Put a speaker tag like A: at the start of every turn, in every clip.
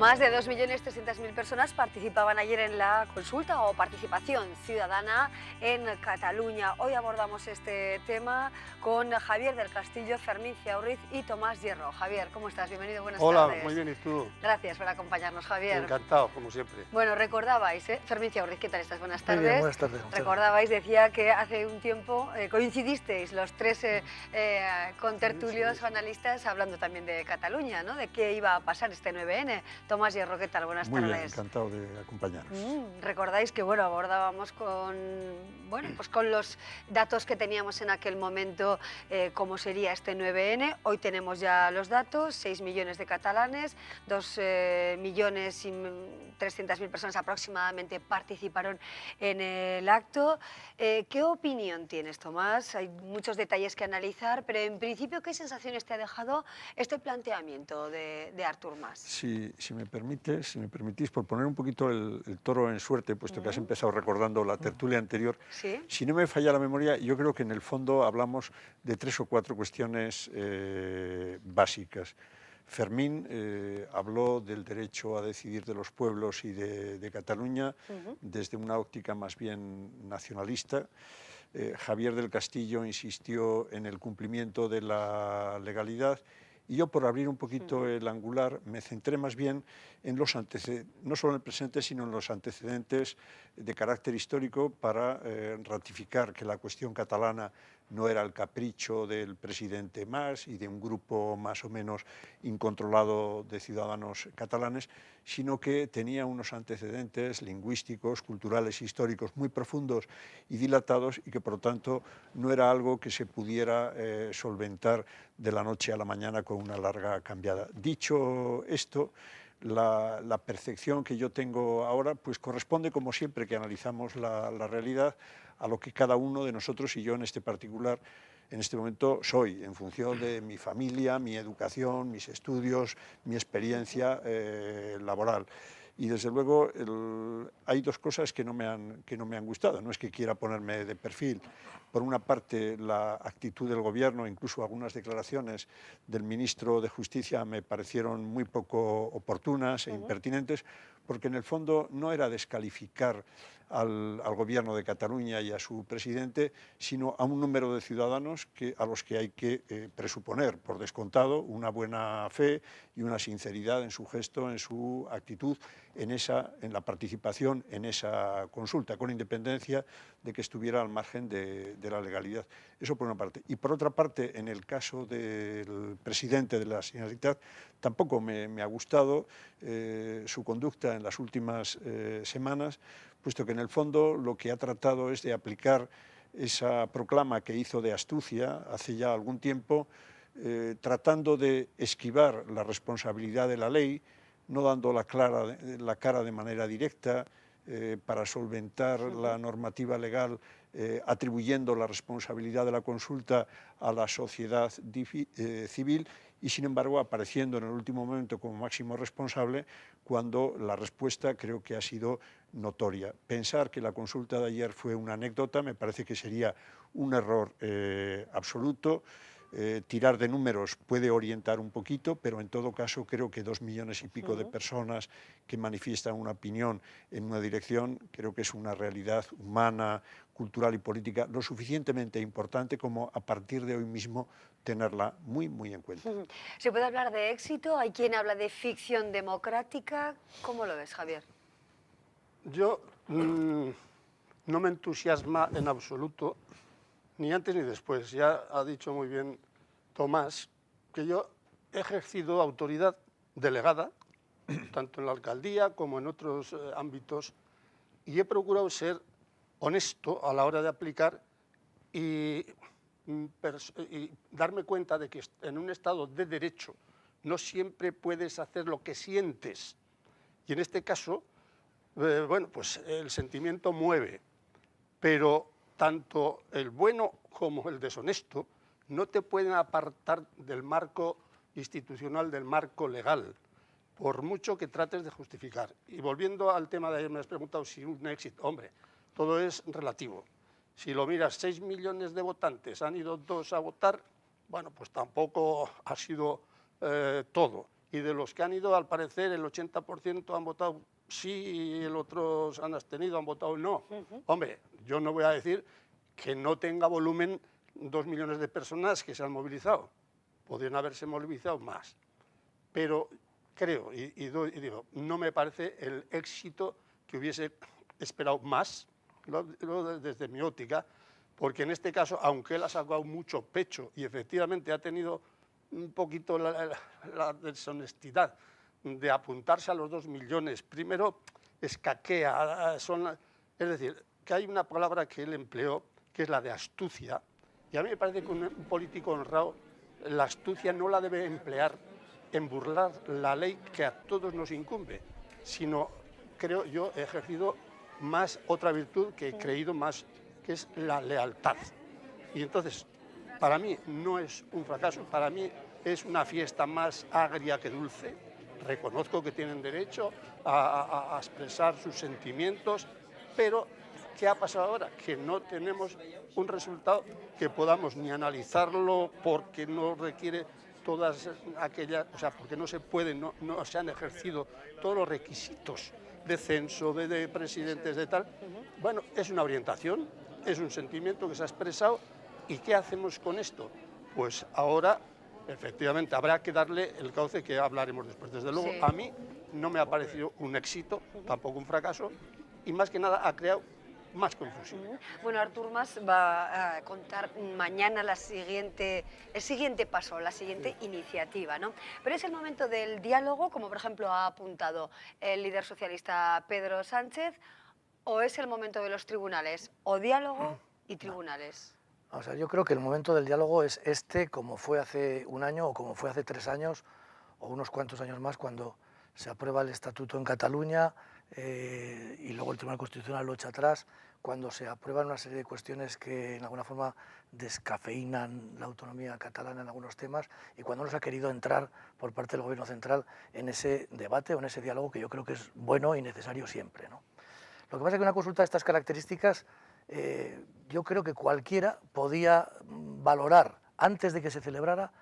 A: Más de 2.300.000 personas participaban ayer en la consulta o participación ciudadana en Cataluña. Hoy abordamos este tema con Javier del Castillo, Fermín Ciaurriz y Tomás Hierro. Javier, ¿cómo estás? Bienvenido, buenas tardes.
B: Hola, muy bien, ¿y tú?
A: Gracias por acompañarnos, Javier.
B: Encantado, como siempre.
A: Bueno, recordabais, Fermín Ciaurriz, ¿qué tal estás? Buenas tardes.
C: Muy bien, buenas tardes.
A: Recordabais, decía que hace un tiempo coincidisteis los tres contertulios o analistas hablando también de Cataluña, ¿no? De qué iba a pasar este 9N. Tomás Hierro, ¿qué tal? Buenas tardes.
B: Muy bien, encantado de acompañaros.
A: Recordáis que abordábamos con los datos que teníamos en aquel momento cómo sería este 9N. Hoy tenemos ya los datos, 6 millones de catalanes, 2.300.000 personas aproximadamente participaron en el acto. ¿Qué opinión tienes, Tomás? Hay muchos detalles que analizar, pero en principio, ¿qué sensaciones te ha dejado este planteamiento de Artur Mas?
B: Si me permitís, por poner un poquito el toro en suerte, puesto que has empezado recordando la tertulia anterior,
A: ¿Sí?
B: Si no me falla la memoria, yo creo que en el fondo hablamos de 3 o 4 cuestiones básicas. Fermín habló del derecho a decidir de los pueblos y de Cataluña desde una óptica más bien nacionalista. Javier del Castillo insistió en el cumplimiento de la legalidad. Y yo, por abrir un poquito el angular, me centré más bien en los antecedentes, no solo en el presente, sino en los antecedentes de carácter histórico para ratificar que la cuestión catalana no era el capricho del presidente Mas y de un grupo más o menos incontrolado de ciudadanos catalanes, sino que tenía unos antecedentes lingüísticos, culturales, históricos muy profundos y dilatados y que, por lo tanto, no era algo que se pudiera solventar de la noche a la mañana con una larga cambiada. Dicho esto, la percepción que yo tengo ahora pues corresponde, como siempre que analizamos la realidad, a lo que cada uno de nosotros, y yo en este particular, en este momento soy, en función de mi familia, mi educación, mis estudios, mi experiencia laboral. Y desde luego hay 2 cosas que no me han gustado. No es que quiera ponerme de perfil. Por una parte, la actitud del gobierno, incluso algunas declaraciones del ministro de Justicia me parecieron muy poco oportunas e impertinentes, porque en el fondo no era descalificar al gobierno de Cataluña y a su presidente, sino a un número de ciudadanos a los que hay que presuponer, por descontado, una buena fe y una sinceridad en su gesto, en su actitud, en la participación en esa consulta, con independencia de que estuviera al margen de la legalidad. Eso por una parte. Y por otra parte, en el caso del presidente de la Generalitat, tampoco me ha gustado su conducta en las últimas semanas, puesto que en el fondo lo que ha tratado es de aplicar esa proclama que hizo de astucia hace ya algún tiempo, tratando de esquivar la responsabilidad de la ley, no dando la cara de manera directa para solventar la normativa legal, atribuyendo la responsabilidad de la consulta a la sociedad civil y, sin embargo, apareciendo en el último momento como máximo responsable cuando la respuesta creo que ha sido notoria. Pensar que la consulta de ayer fue una anécdota me parece que sería un error absoluto. Tirar de números puede orientar un poquito, pero en todo caso creo que 2 millones y pico de personas que manifiestan una opinión en una dirección, creo que es una realidad humana, cultural y política lo suficientemente importante como a partir de hoy mismo tenerla muy, muy en cuenta.
A: ¿Se puede hablar de éxito? ¿Hay quien habla de ficción democrática? ¿Cómo lo ves, Javier?
C: Yo no me entusiasma en absoluto, ni antes ni después. Ya ha dicho muy bien Tomás que yo he ejercido autoridad delegada, tanto en la alcaldía como en otros ámbitos, y he procurado ser honesto a la hora de aplicar y darme cuenta de que en un Estado de derecho no siempre puedes hacer lo que sientes. Y en este caso, bueno, pues el sentimiento mueve, pero tanto el bueno como el deshonesto no te pueden apartar del marco institucional, del marco legal, por mucho que trates de justificar. Y volviendo al tema de ayer, me has preguntado si un éxito. Hombre, todo es relativo. Si lo miras, 6 millones de votantes, han ido 2 a votar, bueno, pues tampoco ha sido todo. y de los que han ido, al parecer, el 80% han votado sí y el otro se han abstenido, han votado no. Hombre, yo no voy a decir que no tenga volumen 2 millones de personas que se han movilizado. Podrían haberse movilizado más. Pero creo, y digo, no me parece el éxito que hubiese esperado más, desde mi óptica, porque en este caso, aunque él ha sacado mucho pecho y efectivamente ha tenido un poquito la deshonestidad de apuntarse a los 2 millones, primero escaquea, es decir, que hay una palabra que él empleó, que es la de astucia, y a mí me parece que un político honrado la astucia no la debe emplear en burlar la ley que a todos nos incumbe, sino, creo yo, he ejercido más otra virtud que he creído más, que es la lealtad. Y entonces, para mí no es un fracaso, para mí es una fiesta más agria que dulce. Reconozco que tienen derecho a expresar sus sentimientos, pero ¿qué ha pasado ahora? Que no tenemos un resultado que podamos ni analizarlo porque no requiere todas aquellas, o sea, porque no se pueden, no se han ejercido todos los requisitos de censo, de presidentes, de tal. Bueno, es una orientación, es un sentimiento que se ha expresado. ¿Y qué hacemos con esto? Pues ahora, efectivamente, habrá que darle el cauce que hablaremos después. Desde luego,
A: sí.
C: A mí no me ha parecido un éxito, tampoco un fracaso, y más que nada ha creado más confusión.
A: Bueno, Artur Mas va a contar mañana el siguiente paso, la siguiente iniciativa, ¿no? Pero es el momento del diálogo, como por ejemplo ha apuntado el líder socialista Pedro Sánchez, o es el momento de los tribunales, o diálogo y tribunales.
D: O sea, yo creo que el momento del diálogo es este, como fue hace un año o como fue hace 3 años o unos cuantos años más cuando se aprueba el estatuto en Cataluña y luego el Tribunal Constitucional lo echa atrás, cuando se aprueban una serie de cuestiones que en alguna forma descafeínan la autonomía catalana en algunos temas y cuando no se ha querido entrar por parte del Gobierno central en ese debate o en ese diálogo que yo creo que es bueno y necesario siempre, ¿no? Lo que pasa es que una consulta de estas características yo creo que cualquiera podía valorar antes de que se celebrara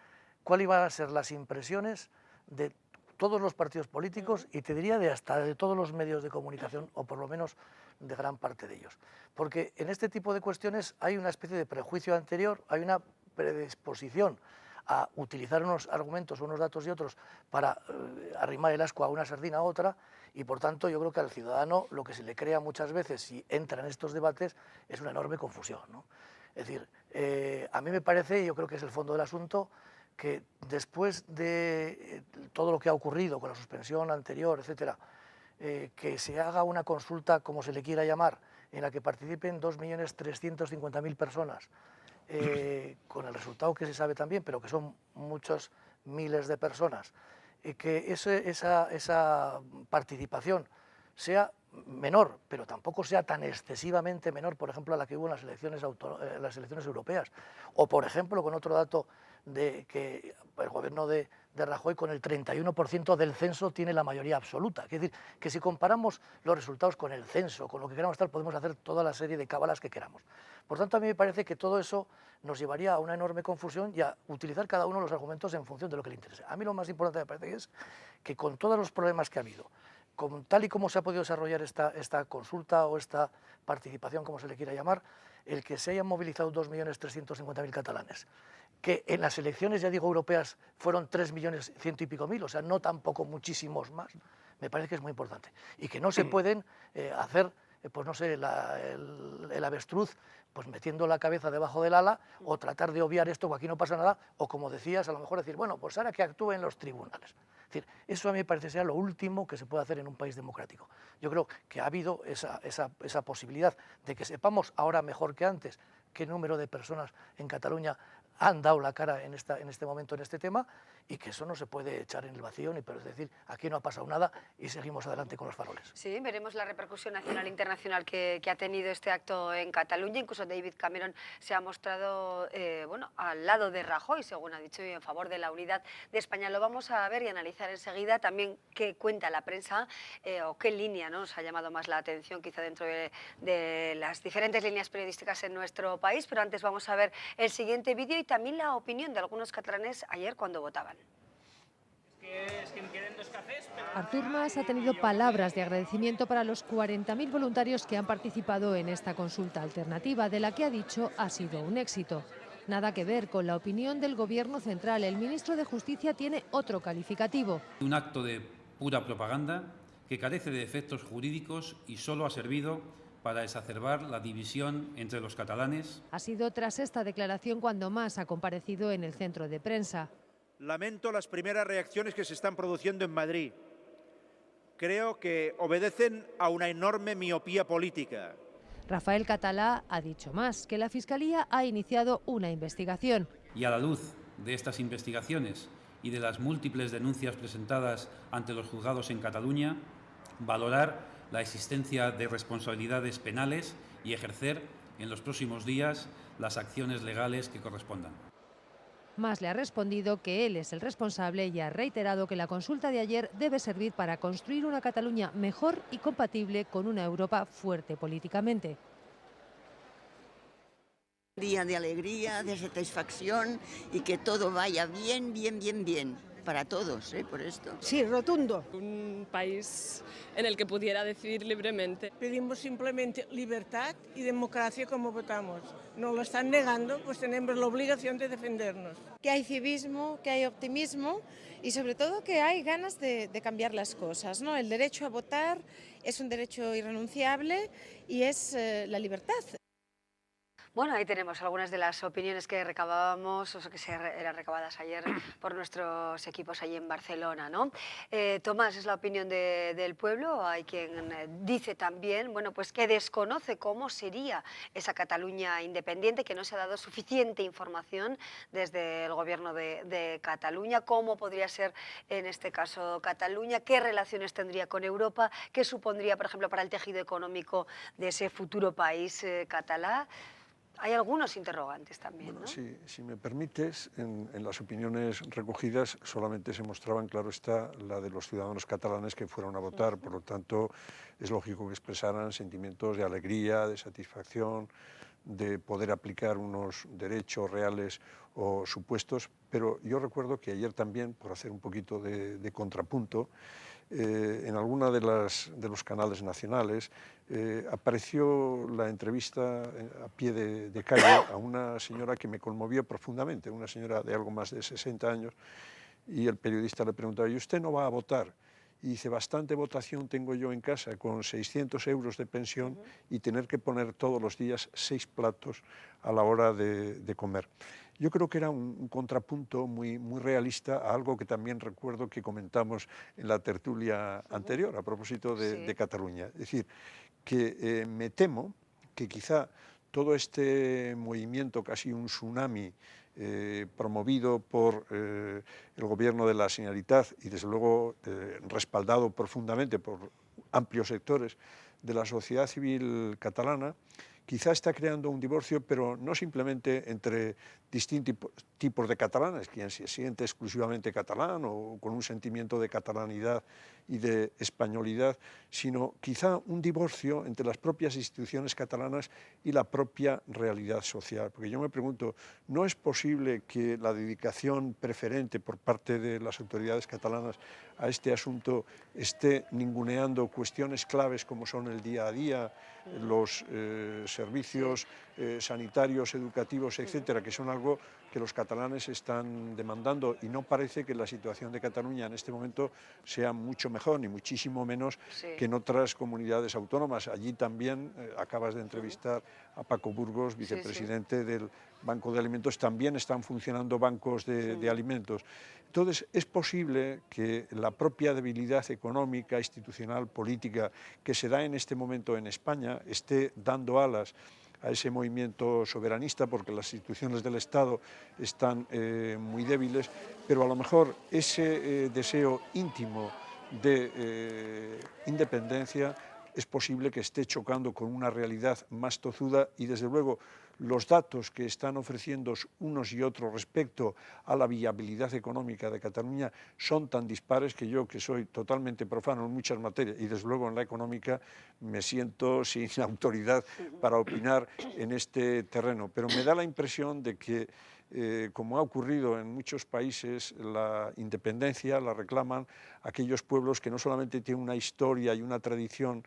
D: cuáles iban a ser las impresiones de todos los partidos políticos y te diría hasta de todos los medios de comunicación o por lo menos de gran parte de ellos. Porque en este tipo de cuestiones hay una especie de prejuicio anterior, hay una predisposición a utilizar unos argumentos, unos datos y otros para arrimar el ascua a una sardina a otra y por tanto yo creo que al ciudadano lo que se le crea muchas veces si entra en estos debates es una enorme confusión, ¿no? Es decir, a mí me parece, y yo creo que es el fondo del asunto, que después de todo lo que ha ocurrido con la suspensión anterior, etcétera, que se haga una consulta, como se le quiera llamar, en la que participen 2.350.000 personas, con el resultado que se sabe también, pero que son muchos miles de personas, que esa participación sea menor, pero tampoco sea tan excesivamente menor, por ejemplo, a la que hubo en las elecciones europeas, o por ejemplo, con otro dato de que el gobierno de Rajoy con el 31% del censo tiene la mayoría absoluta. Es decir, que si comparamos los resultados con el censo, con lo que queramos estar, podemos hacer toda la serie de cábalas que queramos. Por tanto, a mí me parece que todo eso nos llevaría a una enorme confusión y a utilizar cada uno los argumentos en función de lo que le interese. A mí lo más importante me parece que es que con todos los problemas que ha habido, con tal y como se ha podido desarrollar esta consulta o esta participación, como se le quiera llamar, el que se hayan movilizado 2.350.000 catalanes, que en las elecciones, ya digo, europeas fueron 3.100.000 y pico, o sea, no tampoco muchísimos más, me parece que es muy importante. Y que no se pueden hacer, pues no sé, el avestruz, pues metiendo la cabeza debajo del ala, o tratar de obviar esto, o aquí no pasa nada, o como decías, a lo mejor decir, bueno, pues ahora que actúen los tribunales. Es decir, eso a mí me parece ser lo último que se puede hacer en un país democrático. Yo creo que ha habido esa posibilidad de que sepamos ahora mejor que antes qué número de personas en Cataluña han dado la cara en este momento en este tema y que eso no se puede echar en el vacío, ni pero es decir, aquí no ha pasado nada y seguimos adelante con los faroles.
A: Sí, veremos la repercusión nacional e internacional que ha tenido este acto en Cataluña. Incluso David Cameron se ha mostrado bueno, al lado de Rajoy, según ha dicho, y en favor de la unidad de España. Lo vamos a ver y analizar enseguida también qué cuenta la prensa o qué línea, ¿no?, nos ha llamado más la atención quizá dentro de las diferentes líneas periodísticas en nuestro país. Pero antes vamos a ver el siguiente vídeo y también la opinión de algunos catalanes ayer cuando votaban.
E: Artur Mas ha tenido palabras de agradecimiento para los 40.000 voluntarios que han participado en esta consulta alternativa, de la que ha dicho ha sido un éxito. Nada que ver con la opinión del Gobierno central. El ministro de Justicia tiene otro calificativo.
F: Un acto de pura propaganda que carece de efectos jurídicos y solo ha servido para exacerbar la división entre los catalanes.
E: Ha sido tras esta declaración cuando Mas ha comparecido en el centro de prensa.
G: Lamento las primeras reacciones que se están produciendo en Madrid. Creo que obedecen a una enorme miopía política.
E: Rafael Català ha dicho más, que la Fiscalía ha iniciado una investigación.
F: Y a la luz de estas investigaciones y de las múltiples denuncias presentadas ante los juzgados en Cataluña, valorar la existencia de responsabilidades penales y ejercer en los próximos días las acciones legales que correspondan.
E: Mas le ha respondido que él es el responsable y ha reiterado que la consulta de ayer debe servir para construir una Cataluña mejor y compatible con una Europa fuerte políticamente.
H: Día de alegría, de satisfacción y que todo vaya bien, bien, bien, bien. Para todos, por esto.
I: Sí, rotundo.
J: Un país en el que pudiera decidir libremente.
I: Pedimos simplemente libertad y democracia como votamos. Nos lo están negando, pues tenemos la obligación de defendernos.
K: Que hay civismo, que hay optimismo y sobre todo que hay ganas de cambiar las cosas, ¿no? El derecho a votar es un derecho irrenunciable y es la libertad.
A: Bueno, ahí tenemos algunas de las opiniones que recabábamos, o que eran recabadas ayer por nuestros equipos allí en Barcelona, ¿no? Tomás, es la opinión del pueblo. Hay quien dice también, bueno, pues que desconoce cómo sería esa Cataluña independiente, que no se ha dado suficiente información desde el gobierno de Cataluña, cómo podría ser en este caso Cataluña, qué relaciones tendría con Europa, qué supondría, por ejemplo, para el tejido económico de ese futuro país catalán. Hay algunos interrogantes también,
B: bueno,
A: ¿no?
B: si me permites, en las opiniones recogidas solamente se mostraban, claro está, la de los ciudadanos catalanes que fueron a votar, por lo tanto es lógico que expresaran sentimientos de alegría, de satisfacción, de poder aplicar unos derechos reales o supuestos, pero yo recuerdo que ayer también, por hacer un poquito de contrapunto, en alguna de los canales nacionales apareció la entrevista a pie de calle a una señora que me conmovió profundamente, una señora de algo más de 60 años, y el periodista le preguntaba, ¿y usted no va a votar? Y dice, bastante votación tengo yo en casa con 600 euros de pensión y tener que poner todos los días 6 platos a la hora de comer. Yo creo que era un contrapunto muy realista a algo que también recuerdo que comentamos en la tertulia anterior a propósito de Cataluña. Es decir, que me temo que quizá todo este movimiento, casi un tsunami, promovido por el gobierno de la Generalitat y desde luego respaldado profundamente por amplios sectores de la sociedad civil catalana, quizá está creando un divorcio, pero no simplemente entre distintos tipos de catalanes, quien se siente exclusivamente catalán o con un sentimiento de catalanidad y de españolidad, sino quizá un divorcio entre las propias instituciones catalanas y la propia realidad social. Porque yo me pregunto, ¿no es posible que la dedicación preferente por parte de las autoridades catalanas a este asunto esté ninguneando cuestiones claves como son el día a día, los servicios sanitarios, educativos, etcétera, que son algo que los catalanes están demandando, y no parece que la situación de Cataluña en este momento sea mucho mejor, ni muchísimo menos que en otras comunidades autónomas. Allí también acabas de entrevistar a Paco Burgos, vicepresidente del Banco de Alimentos, también están funcionando bancos de alimentos. Entonces, es posible que la propia debilidad económica, institucional, política que se da en este momento en España esté dando alas a ese movimiento soberanista, porque las instituciones del Estado están muy débiles, pero a lo mejor ese deseo íntimo de independencia es posible que esté chocando con una realidad más tozuda, y desde luego los datos que están ofreciendo unos y otros respecto a la viabilidad económica de Cataluña son tan dispares que yo, que soy totalmente profano en muchas materias y desde luego en la económica, me siento sin autoridad para opinar en este terreno. Pero me da la impresión de que como ha ocurrido en muchos países, la independencia la reclaman aquellos pueblos que no solamente tienen una historia y una tradición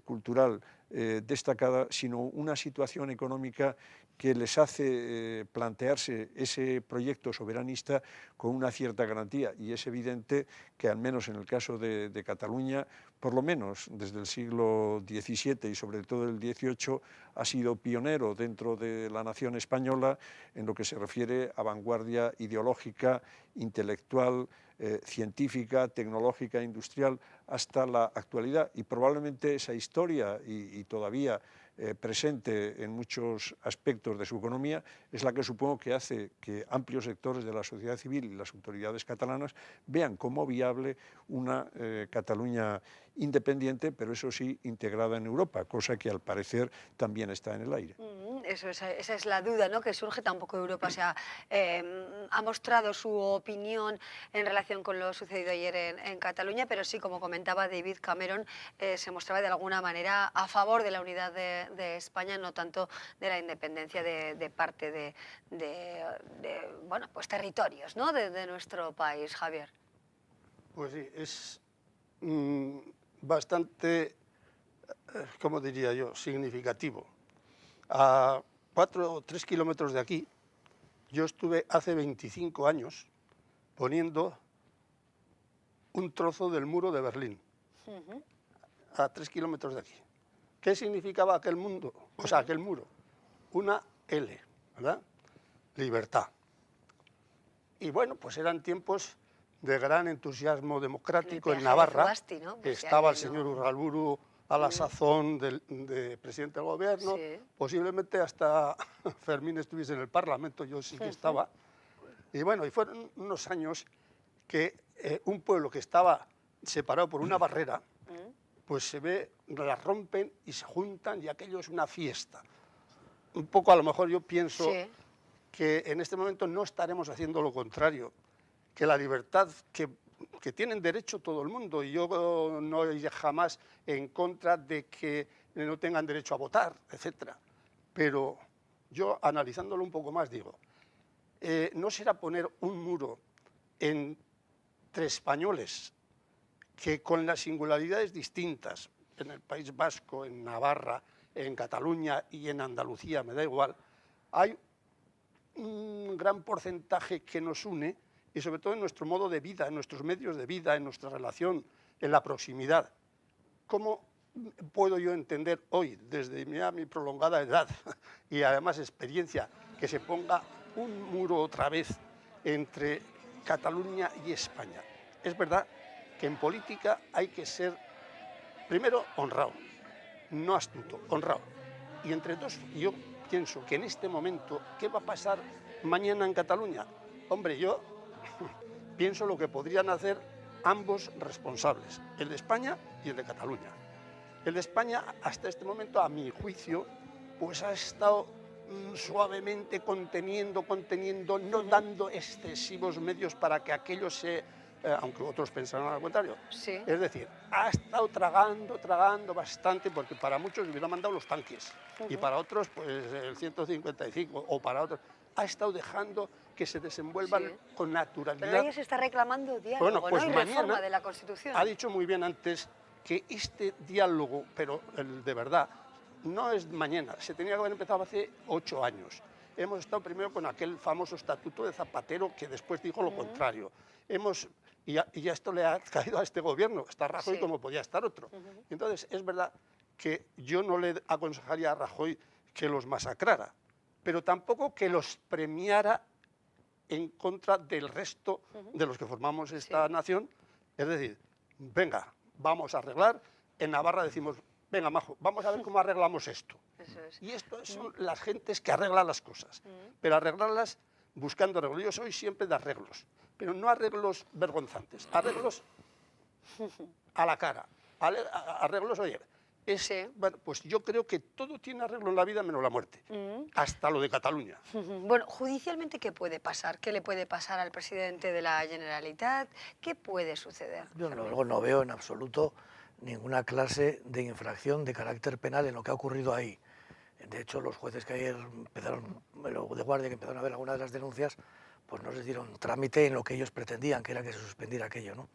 B: cultural destacada, sino una situación económica que les hace plantearse ese proyecto soberanista con una cierta garantía. Y es evidente que, al menos en el caso de Cataluña, por lo menos desde el siglo XVII y sobre todo el XVIII, ha sido pionero dentro de la nación española en lo que se refiere a vanguardia ideológica, intelectual, científica, tecnológica, industrial, hasta la actualidad. Y probablemente esa historia, y todavía presente en muchos aspectos de su economía, es la que supongo que hace que amplios sectores de la sociedad civil y las autoridades catalanas vean como viable una Cataluña independiente, pero eso sí, integrada en Europa, cosa que al parecer también está en el aire.
A: Esa es la duda, ¿no?, que surge. Tampoco Europa ha mostrado su opinión en relación con lo sucedido ayer en Cataluña, pero sí, como comentaba David Cameron, se mostraba de alguna manera a favor de la unidad de España, no tanto de la independencia de parte de bueno, pues territorios, ¿no?, de nuestro país. Javier.
C: Pues sí, es bastante, ¿cómo diría yo?, significativo. A 4 o 3 kilómetros de aquí, yo estuve hace 25 años poniendo un trozo del muro de Berlín, a 3 kilómetros de aquí. ¿Qué significaba aquel mundo? O sea, aquel muro. Una L, ¿verdad? Libertad. Y bueno, pues eran tiempos de gran entusiasmo democrático en Navarra.
A: Fugasti, ¿no? Pues
C: estaba el señor Urralburu a la sazón de presidente del gobierno, posiblemente hasta Fermín estuviese en el Parlamento, yo sí que estaba. Y bueno, y fueron unos años que un pueblo que estaba separado por una barrera, pues se ve, la rompen y se juntan y aquello es una fiesta. Un poco a lo mejor yo pienso que en este momento no estaremos haciendo lo contrario, que la libertad que tienen derecho todo el mundo, y yo no iré jamás en contra de que no tengan derecho a votar, etcétera. Pero yo, analizándolo un poco más, digo, ¿no será poner un muro entre españoles que con las singularidades distintas, en el País Vasco, en Navarra, en Cataluña y en Andalucía, me da igual, hay un gran porcentaje que nos une, y sobre todo en nuestro modo de vida, en nuestros medios de vida, en nuestra relación, en la proximidad? ¿Cómo puedo yo entender hoy, desde mi prolongada edad y además experiencia, que se ponga un muro otra vez entre Cataluña y España? Es verdad que en política hay que ser, primero, honrado, no astuto, honrado. Y entre dos, yo pienso que en este momento, ¿qué va a pasar mañana en Cataluña? Hombre, yo pienso lo que podrían hacer ambos responsables, el de España y el de Cataluña. El de España, hasta este momento, a mi juicio, pues ha estado suavemente conteniendo, no dando excesivos medios para que aquello se, aunque otros pensaron al contrario.
A: Sí.
C: Es decir, ha estado tragando bastante, porque para muchos hubiera mandado los tanques, y para otros, pues el 155, o para otros, ha estado dejando que se desenvuelvan con naturalidad.
A: Pero ella se está reclamando diálogo,
C: bueno, pues
A: ¿no?, y reforma de la Constitución.
C: Ha dicho muy bien antes que este diálogo, pero el de verdad, no es mañana, se tenía que haber empezado hace 8 años. Hemos estado primero con aquel famoso estatuto de Zapatero, que después dijo lo contrario. Y ya esto le ha caído a este gobierno, está Rajoy como podía estar otro. Entonces, es verdad que yo no le aconsejaría a Rajoy que los masacrara, pero tampoco que los premiara en contra del resto de los que formamos esta nación. Es decir, venga, vamos a arreglar. En Navarra decimos, venga, majo, vamos a ver cómo arreglamos esto.
A: Eso es.
C: Y esto son las gentes que arreglan las cosas, pero arreglarlas buscando arreglos. Yo soy siempre de arreglos, pero no arreglos vergonzantes, arreglos a la cara, arreglos, oye, bueno, pues yo creo que todo tiene arreglo en la vida menos la muerte, hasta lo de Cataluña.
A: Bueno, judicialmente, ¿qué puede pasar? ¿Qué le puede pasar al presidente de la Generalitat? ¿Qué puede suceder?
D: Yo luego no veo en absoluto ninguna clase de infracción de carácter penal en lo que ha ocurrido ahí. De hecho, los jueces que ayer empezaron, de guardia, que empezaron a ver algunas de las denuncias, pues no les dieron trámite en lo que ellos pretendían, que era que se suspendiera aquello, ¿no?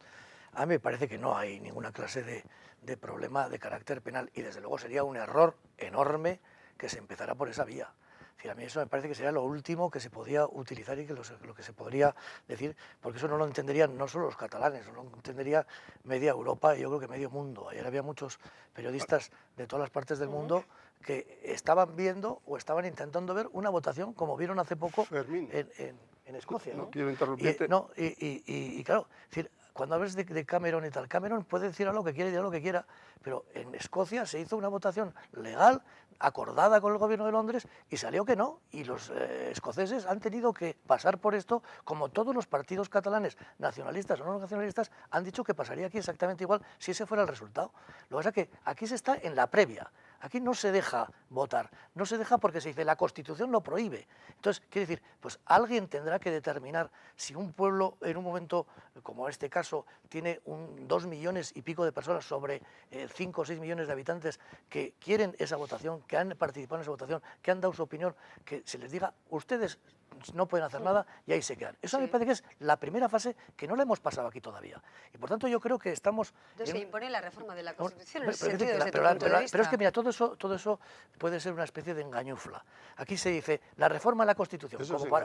D: A mí me parece que no hay ninguna clase de problema de carácter penal y desde luego sería un error enorme que se empezara por esa vía. Es decir, a mí eso me parece que sería lo último que se podía utilizar y que lo que se podría decir, porque eso no lo entenderían no solo los catalanes, no lo entendería media Europa y yo creo que medio mundo. Ayer había muchos periodistas de todas las partes del mundo que estaban viendo o estaban intentando ver una votación como vieron hace poco en Escocia.
C: No quiero interrumpirte.
D: Y claro, es decir, cuando hablas de Cameron y tal, Cameron puede decir algo que quiere, dirá lo que quiera, pero en Escocia se hizo una votación legal, acordada con el gobierno de Londres, y salió que no, y los escoceses han tenido que pasar por esto, como todos los partidos catalanes, nacionalistas o no nacionalistas, han dicho que pasaría aquí exactamente igual si ese fuera el resultado. Lo que pasa es que aquí se está en la previa. Aquí no se deja votar, no se deja porque se dice la Constitución lo prohíbe. Entonces, quiere decir, pues alguien tendrá que determinar si un pueblo en un momento, como este caso, tiene 2 millones y pico de personas sobre 5 o 6 millones de habitantes que quieren esa votación, que han participado en esa votación, que han dado su opinión, que se les diga, ustedes no pueden hacer nada y ahí se quedan. Eso me parece que es la primera fase que no la hemos pasado aquí todavía. Y por tanto yo creo que estamos...
A: Entonces se impone la reforma de la Constitución en
D: Pero,
A: ese sentido, desde tu punto de vista.
D: pero es que mira, todo eso puede ser una especie de engañufla. Aquí se dice la reforma de la Constitución,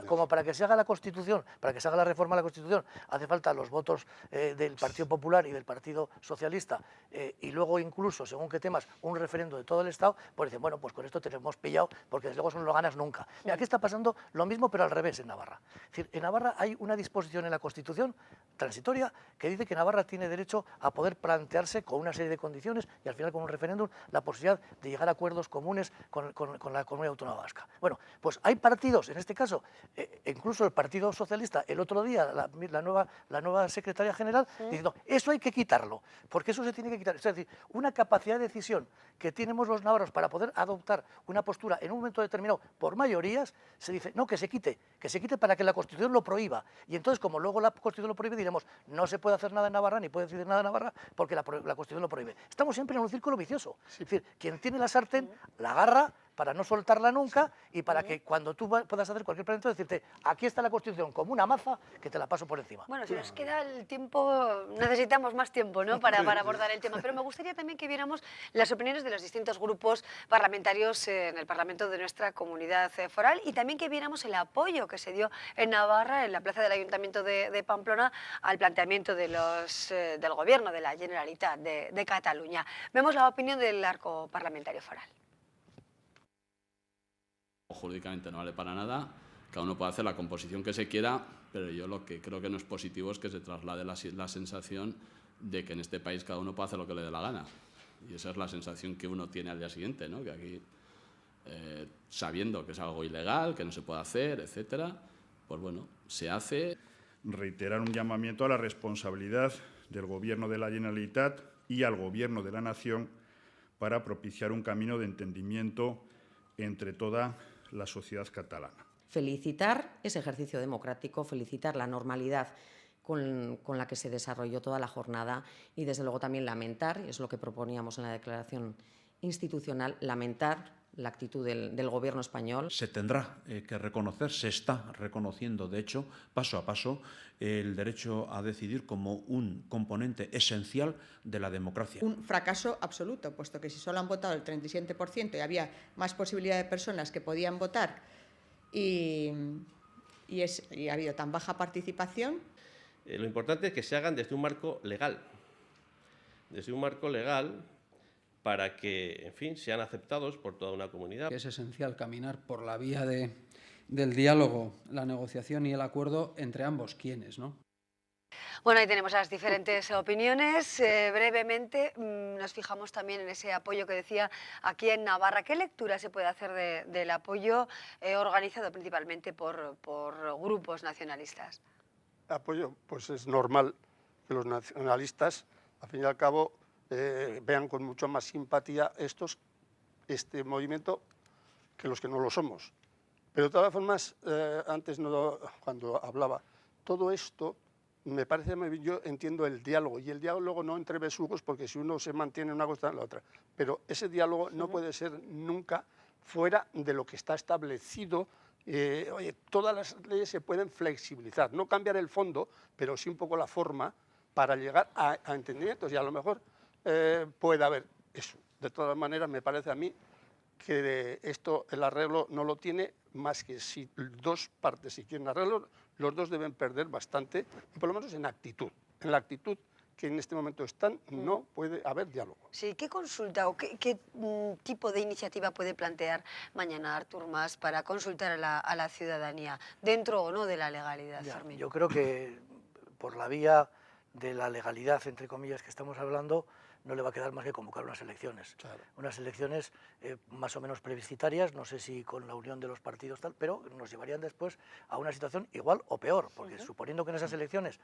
D: como para que se haga la Constitución, para que se haga la reforma de la Constitución, hace falta los votos del Partido Popular y del Partido Socialista, y luego incluso, según qué temas, un referendo de todo el Estado, pues dicen, bueno, pues con esto te lo hemos pillado, porque desde luego eso no lo ganas nunca. Mira, aquí está pasando lo mismo, pero al revés en Navarra. Es decir, en Navarra hay una disposición en la Constitución transitoria que dice que Navarra tiene derecho a poder plantearse con una serie de condiciones y al final con un referéndum la posibilidad de llegar a acuerdos comunes con la Comunidad Autónoma Vasca. Bueno, pues hay partidos, en este caso, incluso el Partido Socialista, el otro día, la nueva secretaria general, diciendo, eso hay que quitarlo, porque eso se tiene que quitar. Es decir, una capacidad de decisión que tenemos los navarros para poder adoptar una postura en un momento determinado por mayorías, se dice, no, que se quite para que la Constitución lo prohíba. Y entonces, como luego la Constitución lo prohíbe, diremos, no se puede hacer nada en Navarra, ni puede decidir nada en Navarra, porque la Constitución lo prohíbe. Estamos siempre en un círculo vicioso. Es decir, quien tiene la sartén, la agarra para no soltarla nunca y para que cuando tú puedas hacer cualquier planteamiento, decirte, aquí está la Constitución como una maza que te la paso por encima.
A: Bueno, si nos queda el tiempo, necesitamos más tiempo, ¿no?, para abordar el tema, pero me gustaría también que viéramos las opiniones de los distintos grupos parlamentarios en el Parlamento de nuestra comunidad foral y también que viéramos el apoyo que se dio en Navarra, en la plaza del Ayuntamiento de Pamplona, al planteamiento del Gobierno de la Generalitat de Cataluña. Vemos la opinión del arco parlamentario foral.
L: Jurídicamente no vale para nada, cada uno puede hacer la composición que se quiera, pero yo lo que creo que no es positivo es que se traslade la sensación de que en este país cada uno puede hacer lo que le dé la gana. Y esa es la sensación que uno tiene al día siguiente, ¿no? Que aquí, sabiendo que es algo ilegal, que no se puede hacer, etcétera, pues bueno, se hace.
M: Reiterar un llamamiento a la responsabilidad del Gobierno de la Generalitat y al Gobierno de la Nación para propiciar un camino de entendimiento entre toda la sociedad catalana.
N: Felicitar ese ejercicio democrático, felicitar la normalidad con la que se desarrolló toda la jornada y, desde luego, también lamentar, y es lo que proponíamos en la declaración institucional, lamentar la actitud del Gobierno español.
O: Se tendrá que reconocer, se está reconociendo, de hecho, paso a paso, el derecho a decidir como un componente esencial de la democracia.
P: Un fracaso absoluto, puesto que si solo han votado el 37% y había más posibilidad de personas que podían votar y ha habido tan baja participación.
Q: Lo importante es que se hagan desde un marco legal. Desde un marco legal para que, en fin, sean aceptados por toda una comunidad.
R: Es esencial caminar por la vía del diálogo, la negociación y el acuerdo entre ambos quienes, ¿no?
A: Bueno, ahí tenemos las diferentes opiniones. Brevemente nos fijamos también en ese apoyo que decía aquí en Navarra. ¿Qué lectura se puede hacer del apoyo organizado principalmente por grupos nacionalistas?
C: Apoyo, pues es normal que los nacionalistas, al fin y al cabo, vean con mucho más simpatía este movimiento que los que no lo somos. Pero de todas formas, antes cuando hablaba, todo esto me parece muy bien. Yo entiendo el diálogo, y el diálogo no entre besugos, porque si uno se mantiene en una cosa en la otra, pero ese diálogo no puede ser nunca fuera de lo que está establecido. Oye, todas las leyes se pueden flexibilizar, no cambiar el fondo, pero sí un poco la forma para llegar a entendimientos, y a lo mejor puede haber eso. De todas maneras, me parece a mí que esto, el arreglo no lo tiene, más que si dos partes si quieren arreglo, los dos deben perder bastante, y por lo menos en actitud. En la actitud que en este momento están, no puede haber diálogo.
A: Sí, ¿qué consulta o qué tipo de iniciativa puede plantear mañana Artur Mas para consultar a la ciudadanía, dentro o no de la legalidad, Fermín?
D: Yo creo que por la vía de la legalidad, entre comillas, que estamos hablando, no le va a quedar más que convocar unas elecciones. Claro. Unas elecciones más o menos plebiscitarias, no sé si con la unión de los partidos tal, pero nos llevarían después a una situación igual o peor, porque suponiendo que en esas elecciones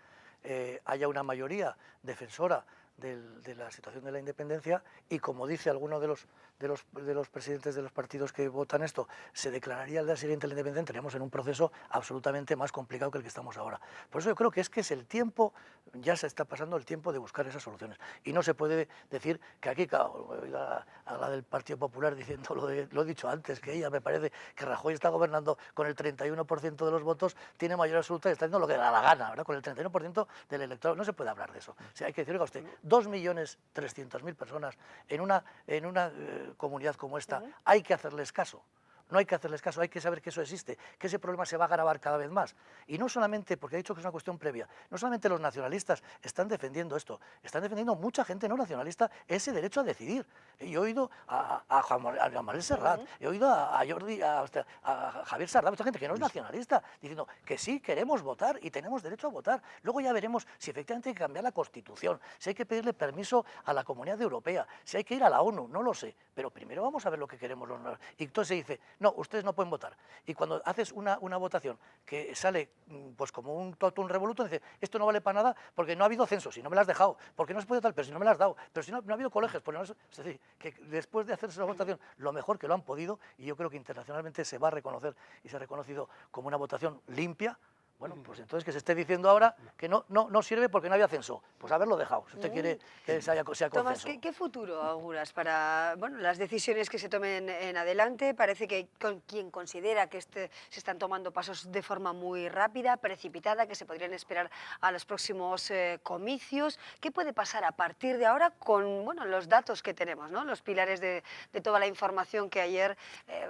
D: haya una mayoría defensora de la situación de la independencia, y como dice alguno de los presidentes de los partidos que votan esto, se declararía el día siguiente la independencia, entraríamos en un proceso absolutamente más complicado que el que estamos ahora. Por eso yo creo que es el tiempo, ya se está pasando el tiempo de buscar esas soluciones. Y no se puede decir que aquí, a la del Partido Popular diciendo lo he dicho antes, que ella me parece que Rajoy está gobernando con el 31% de los votos, tiene mayoría absoluta y está haciendo lo que le da la gana, ¿verdad? Con el 31% del electorado. No se puede hablar de eso. O sea, hay que decirle a usted, 2.300.000 personas en una comunidad como esta, hay que hacerles caso. No hay que hacerles caso, hay que saber que eso existe, que ese problema se va a agravar cada vez más. Y no solamente, porque he dicho que es una cuestión previa, no solamente los nacionalistas están defendiendo esto, están defendiendo mucha gente no nacionalista ese derecho a decidir. Yo he oído a Juan Manuel Serrat, he oído a Javier Sardá, mucha gente que no es nacionalista, diciendo que sí, queremos votar y tenemos derecho a votar. Luego ya veremos si efectivamente hay que cambiar la Constitución, si hay que pedirle permiso a la Comunidad Europea, si hay que ir a la ONU, no lo sé. Pero primero vamos a ver lo que queremos los nacionalistas. Y entonces se dice, no, ustedes no pueden votar. Y cuando haces una votación que sale pues como un totum revolutum, dice, esto no vale para nada porque no ha habido censo, si no me lo has dejado, porque no has podido tal, pero si no me lo has dado, pero si no ha habido colegios, pues no, es decir, que después de hacerse la votación, lo mejor que lo han podido, y yo creo que internacionalmente se va a reconocer y se ha reconocido como una votación limpia. Bueno, pues entonces que se esté diciendo ahora que no sirve porque no había censo. Pues haberlo dejado, si usted quiere que sea con
A: Tomás,
D: censo.
A: ¿qué futuro auguras para las decisiones que se tomen en adelante? Parece que quien considera que se están tomando pasos de forma muy rápida, precipitada, que se podrían esperar a los próximos comicios. ¿Qué puede pasar a partir de ahora con los datos que tenemos, ¿no? Los pilares de toda la información que ayer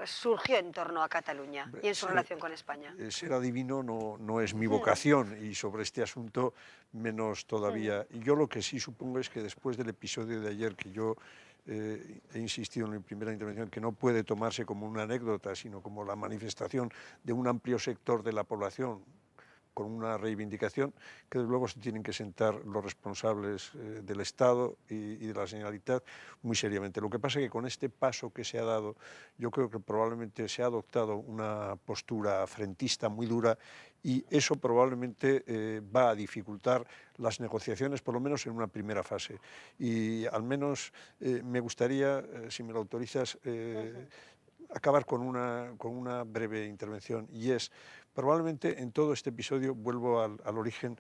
A: surgió en torno a Cataluña y en su relación con España?
B: Ser adivino no es mi vocación, y sobre este asunto menos todavía. Y yo lo que sí supongo es que después del episodio de ayer, que yo he insistido en mi primera intervención, que no puede tomarse como una anécdota, sino como la manifestación de un amplio sector de la población con una reivindicación, que desde luego se tienen que sentar los responsables del Estado y de la Generalitat muy seriamente. Lo que pasa es que con este paso que se ha dado, yo creo que probablemente se ha adoptado una postura frentista muy dura, y eso probablemente va a dificultar las negociaciones, por lo menos en una primera fase. Y al menos me gustaría, si me lo autorizas, acabar con una breve intervención, y es, probablemente en todo este episodio, vuelvo al origen,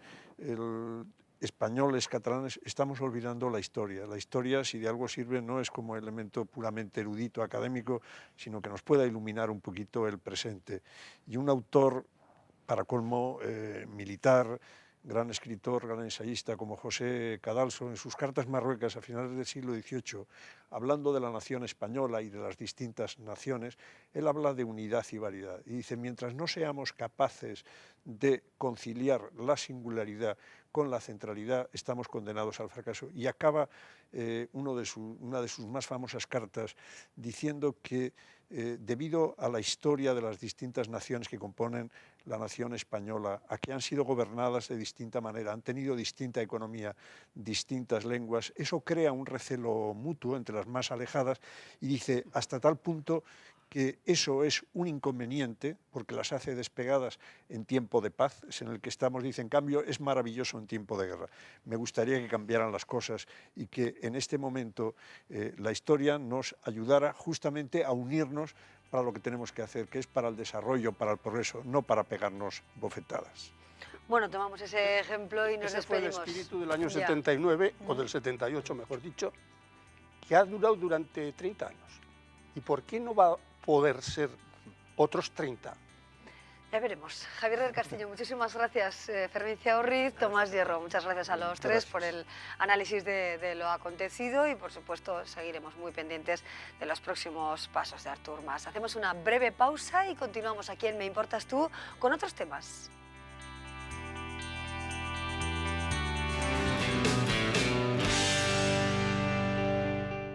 B: españoles, catalanes, estamos olvidando la historia. La historia, si de algo sirve, no es como elemento puramente erudito, académico, sino que nos pueda iluminar un poquito el presente. Y un autor, para colmo, militar, gran escritor, gran ensayista como José Cadalso, en sus cartas marruecas a finales del siglo XVIII, hablando de la nación española y de las distintas naciones, él habla de unidad y variedad. Y dice, mientras no seamos capaces de conciliar la singularidad con la centralidad, estamos condenados al fracaso. Y acaba una de sus más famosas cartas diciendo que debido a la historia de las distintas naciones que componen la nación española, a que han sido gobernadas de distinta manera, han tenido distinta economía, distintas lenguas, eso crea un recelo mutuo entre las más alejadas, y dice, hasta tal punto que eso es un inconveniente porque las hace despegadas en tiempo de paz, es en el que estamos, dice, en cambio es maravilloso en tiempo de guerra. Me gustaría que cambiaran las cosas y que en este momento la historia nos ayudara justamente a unirnos para lo que tenemos que hacer, que es para el desarrollo, para el progreso, no para pegarnos bofetadas.
A: Bueno, tomamos ese ejemplo y nos despedimos.
C: Ese fue el espíritu del año 79, o del 78, mejor dicho, que ha durado durante 30 años. ¿Y por qué no va poder ser otros 30.
A: Ya veremos. Javier del Castillo, muchísimas gracias. Fermín Ciaurriz, Tomás Hierro, muchas gracias a los tres por el análisis de lo acontecido y, por supuesto, seguiremos muy pendientes de los próximos pasos de Artur Mas. Hacemos una breve pausa y continuamos aquí en Me Importas Tú con otros temas.